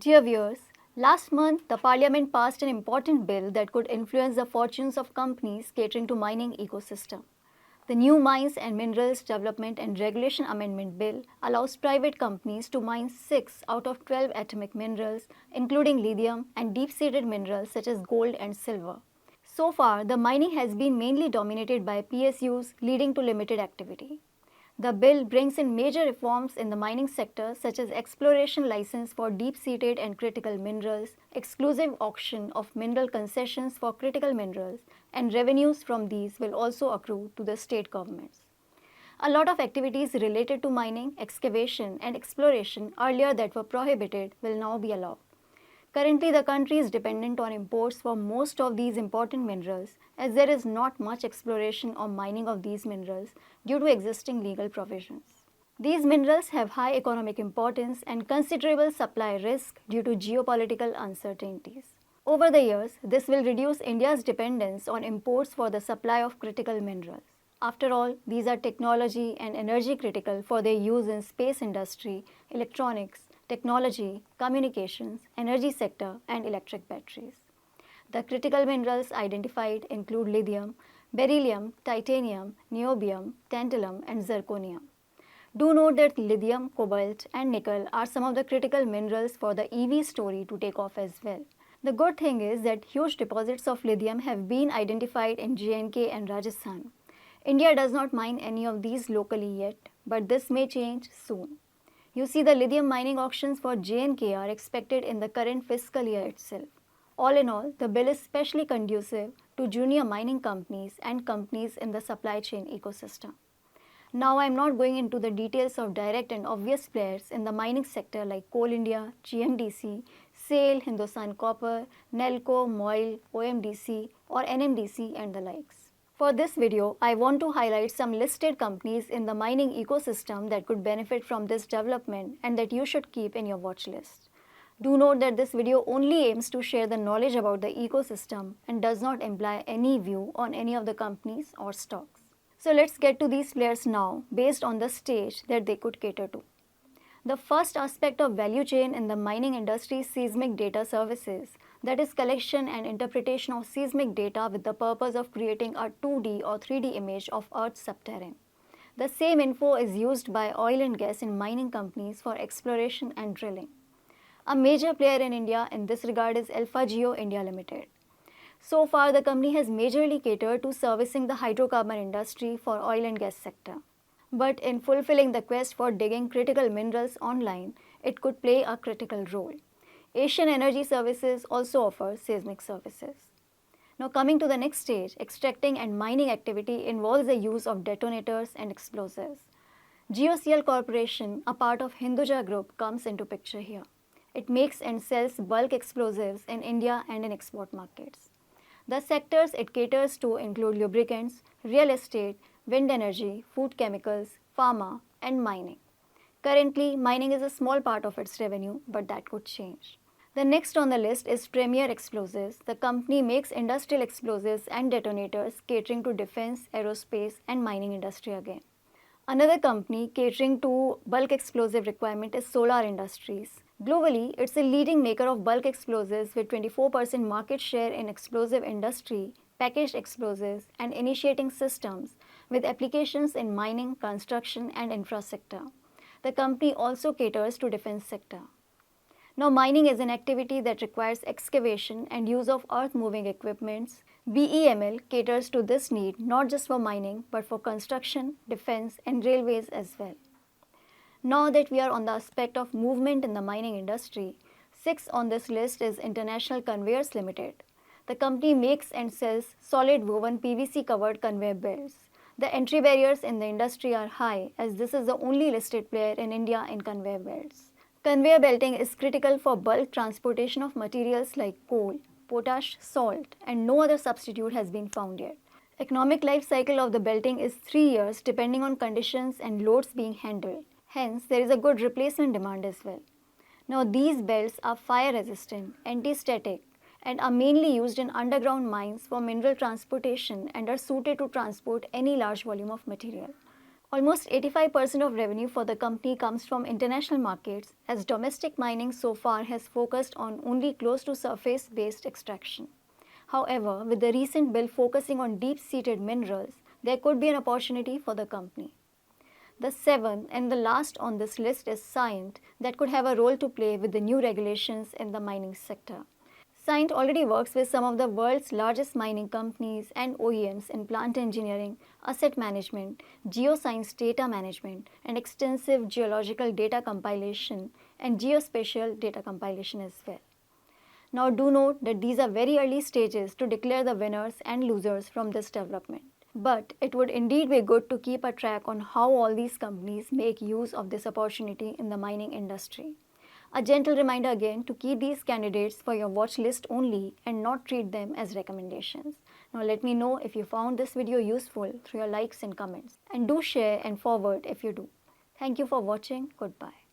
Dear viewers, last month the Parliament passed an important bill that could influence the fortunes of companies catering to mining ecosystem. The new Mines and Minerals Development and Regulation Amendment Bill allows private companies to mine 6 out of 12 atomic minerals, including lithium and deep-seated minerals such as gold and silver. So far, the mining has been mainly dominated by PSUs, leading to limited activity. The bill brings in major reforms in the mining sector such as exploration license for deep-seated and critical minerals, exclusive auction of mineral concessions for critical minerals, and revenues from these will also accrue to the state governments. A lot of activities related to mining, excavation and exploration earlier that were prohibited will now be allowed. Currently, the country is dependent on imports for most of these important minerals as there is not much exploration or mining of these minerals due to existing legal provisions. These minerals have high economic importance and considerable supply risk due to geopolitical uncertainties. Over the years, this will reduce India's dependence on imports for the supply of critical minerals. After all, these are technology and energy critical for their use in space industry, electronics, technology, communications, energy sector, and electric batteries. The critical minerals identified include lithium, beryllium, titanium, niobium, tantalum, and zirconium. Do note that lithium, cobalt, and nickel are some of the critical minerals for the EV story to take off as well. The good thing is that huge deposits of lithium have been identified in J&K and Rajasthan. India does not mine any of these locally yet, but this may change soon. You see, the lithium mining auctions for J&K are expected in the current fiscal year itself. All in all, the bill is specially conducive to junior mining companies and companies in the supply chain ecosystem. Now, I am not going into the details of direct and obvious players in the mining sector like Coal India, GMDC, SAIL, Hindustan Copper, NELCO, MOIL, OMDC or NMDC and the likes. For this video, I want to highlight some listed companies in the mining ecosystem that could benefit from this development and that you should keep in your watch list. Do note that this video only aims to share the knowledge about the ecosystem and does not imply any view on any of the companies or stocks. So let's get to these players now based on the stage that they could cater to. The first aspect of value chain in the mining industry is seismic data services, that is collection and interpretation of seismic data with the purpose of creating a 2D or 3D image of Earth's subterranean. The same info is used by oil and gas and mining companies for exploration and drilling. A major player in India in this regard is Alpha Geo India Limited. So far, the company has majorly catered to servicing the hydrocarbon industry for oil and gas sector. But in fulfilling the quest for digging critical minerals online, it could play a critical role. Asian Energy Services also offers seismic services. Now coming to the next stage, extracting and mining activity involves the use of detonators and explosives. GeoCL Corporation, a part of Hinduja Group, comes into picture here. It makes and sells bulk explosives in India and in export markets. The sectors it caters to include lubricants, real estate, wind energy, food chemicals, pharma, and mining. Currently, mining is a small part of its revenue, but that could change. The next on the list is Premier Explosives. The company makes industrial explosives and detonators catering to defense, aerospace, and mining industry again. Another company catering to bulk explosive requirement is Solar Industries. Globally, it's a leading maker of bulk explosives with 24% market share in explosive industry, packaged explosives, and initiating systems with applications in mining, construction, and infra sector. The company also caters to defense sector. Now, mining is an activity that requires excavation and use of earth-moving equipments. BEML caters to this need not just for mining but for construction, defense, and railways as well. Now that we are on the aspect of movement in the mining industry, 6th on this list is International Conveyors Limited. The company makes and sells solid woven PVC covered conveyor belts. The entry barriers in the industry are high as this is the only listed player in India in conveyor belts. Conveyor belting is critical for bulk transportation of materials like coal, potash, salt, and no other substitute has been found yet. Economic life cycle of the belting is 3 years depending on conditions and loads being handled. Hence, there is a good replacement demand as well. Now, these belts are fire resistant, anti-static, and are mainly used in underground mines for mineral transportation and are suited to transport any large volume of material. Almost 85% of revenue for the company comes from international markets, as domestic mining so far has focused on only close to surface based extraction. However, with the recent bill focusing on deep seated minerals, there could be an opportunity for the company. The seventh and the last on this list is Scient, that could have a role to play with the new regulations in the mining sector. Scient already works with some of the world's largest mining companies and OEMs in plant engineering, asset management, geoscience data management, and extensive geological data compilation and geospatial data compilation as well. Now do note that these are very early stages to declare the winners and losers from this development. But it would indeed be good to keep a track on how all these companies make use of this opportunity in the mining industry. A gentle reminder again to keep these candidates for your watch list only and not treat them as recommendations. Now let me know if you found this video useful through your likes and comments. And do share and forward if you do. Thank you for watching. Goodbye.